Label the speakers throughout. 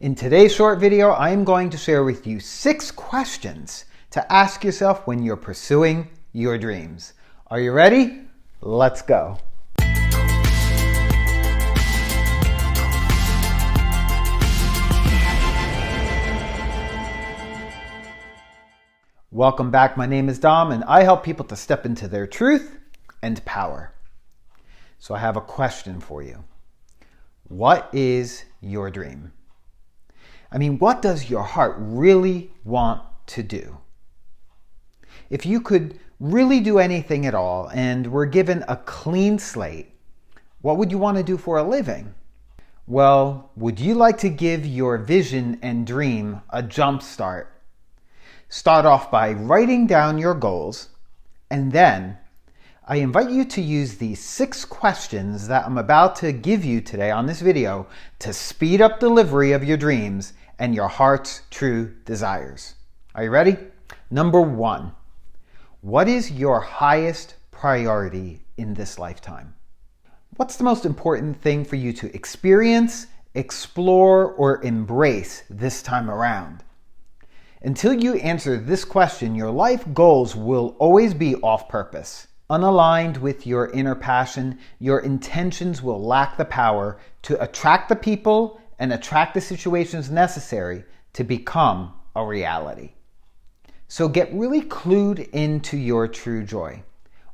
Speaker 1: In today's short video, I am going to share with you 6 questions to ask yourself when you're pursuing your dreams. Are you ready? Let's go. Welcome back. My name is Dom, and I help people to step into their truth and power. So I have a question for you. What is your dream? What does your heart really want to do? If you could really do anything at all and were given a clean slate, what would you want to do for a living? Well, would you like to give your vision and dream a jump start? Start off by writing down your goals, and then I invite you to use these 6 questions that I'm about to give you today on this video to speed up delivery of your dreams and your heart's true desires. Are you ready? Number 1, what is your highest priority in this lifetime? What's the most important thing for you to experience, explore, or embrace this time around? Until you answer this question, your life goals will always be off purpose. Unaligned with your inner passion, your intentions will lack the power to attract the people and attract the situations necessary to become a reality. So get really clued into your true joy.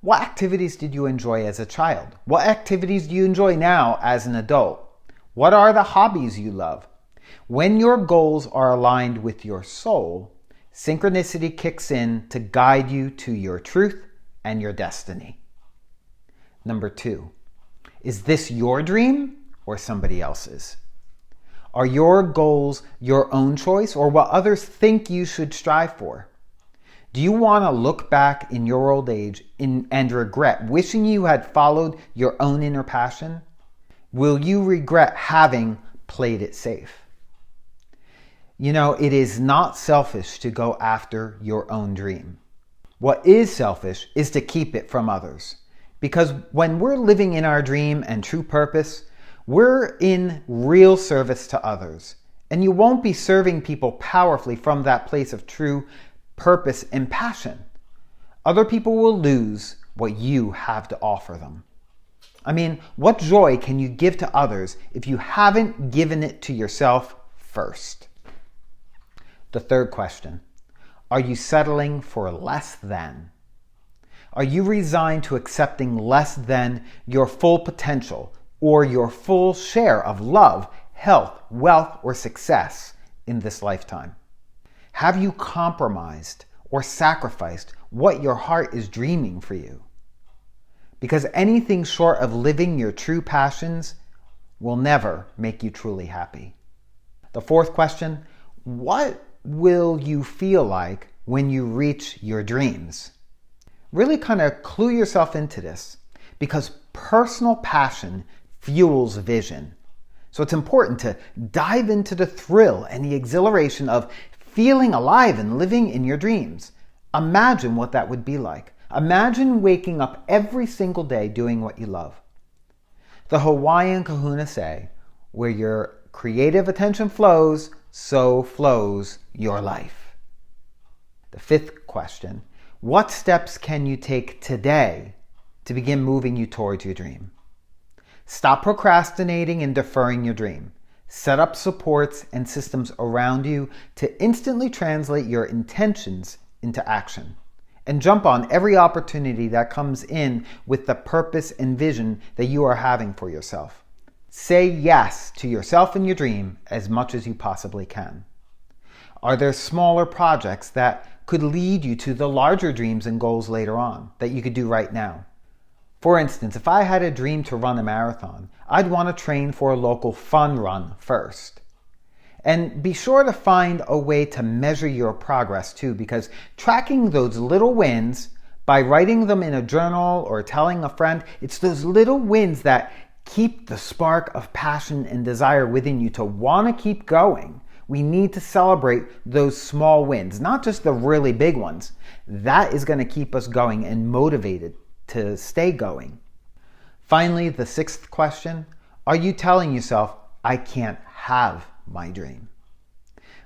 Speaker 1: What activities did you enjoy as a child? What activities do you enjoy now as an adult? What are the hobbies you love? When your goals are aligned with your soul, synchronicity kicks in to guide you to your truth and your destiny. Number 2, is this your dream or somebody else's? Are your goals your own choice or what others think you should strive for? Do you want to look back in your old age and regret wishing you had followed your own inner passion? Will you regret having played it safe? It is not selfish to go after your own dream. What is selfish is to keep it from others. Because when we're living in our dream and true purpose, we're in real service to others. And you won't be serving people powerfully from that place of true purpose and passion. Other people will lose what you have to offer them. What joy can you give to others if you haven't given it to yourself first? The third question, are you settling for less than? Are you resigned to accepting less than your full potential or your full share of love, health, wealth, or success in this lifetime? Have you compromised or sacrificed what your heart is dreaming for you? Because anything short of living your true passions will never make you truly happy. The fourth question, what will you feel like when you reach your dreams? Really kind of clue yourself into this, because personal passion fuels vision. So it's important to dive into the thrill and the exhilaration of feeling alive and living in your dreams. Imagine what that would be like. Imagine waking up every single day doing what you love. The Hawaiian kahuna say, where your creative attention flows, so flows your life. The fifth question, what steps can you take today to begin moving you towards your dream? Stop procrastinating and deferring your dream. Set up supports and systems around you to instantly translate your intentions into action. And jump on every opportunity that comes in with the purpose and vision that you are having for yourself. Say yes to yourself and your dream as much as you possibly can. Are there smaller projects that could lead you to the larger dreams and goals later on that you could do right now? For instance, if I had a dream to run a marathon, I'd want to train for a local fun run first. And be sure to find a way to measure your progress too, because tracking those little wins by writing them in a journal or telling a friend, it's those little wins that keep the spark of passion and desire within you to want to keep going. We need to celebrate those small wins, not just the really big ones. That is going to keep us going and motivated to stay going. Finally, the 6th question, are you telling yourself, I can't have my dream?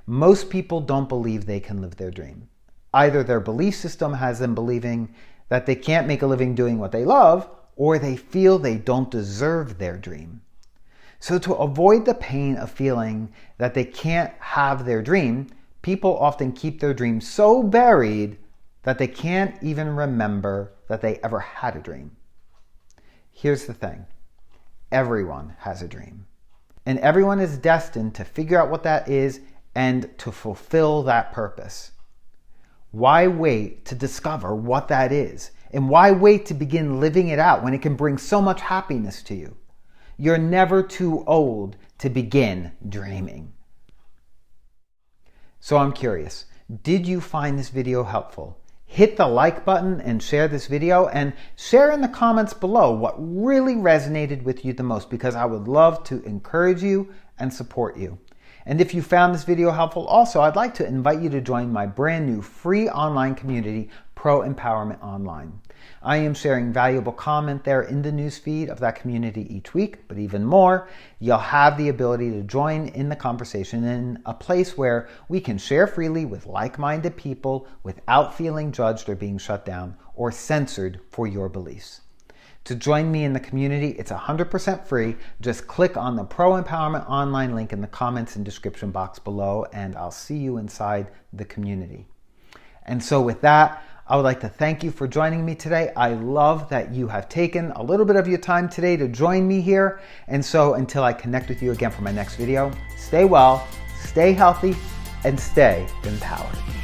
Speaker 1: most people don't believe they can live their dream. Either their belief system has them believing that they can't make a living doing what they love, or they feel they don't deserve their dream. So to avoid the pain of feeling that they can't have their dream, people often keep their dream so buried that they can't even remember that they ever had a dream. Here's the thing. Everyone has a dream. And everyone is destined to figure out what that is and to fulfill that purpose. Why wait to discover what that is? And why wait to begin living it out when it can bring so much happiness to you? You're never too old to begin dreaming. So I'm curious, did you find this video helpful? Hit the like button and share this video, and share in the comments below what really resonated with you the most, because I would love to encourage you and support you. And if you found this video helpful also, I'd like to invite you to join my brand new free online community, ProEmpowerment Online. I am sharing valuable content there in the newsfeed of that community each week, but even more, you'll have the ability to join in the conversation in a place where we can share freely with like-minded people without feeling judged or being shut down or censored for your beliefs. To join me in the community, it's 100% free. Just click on the ProEmpowerment Online link in the comments and description box below, and I'll see you inside the community. And so with that, I would like to thank you for joining me today. I love that you have taken a little bit of your time today to join me here. And so until I connect with you again for my next video, stay well, stay healthy, and stay empowered.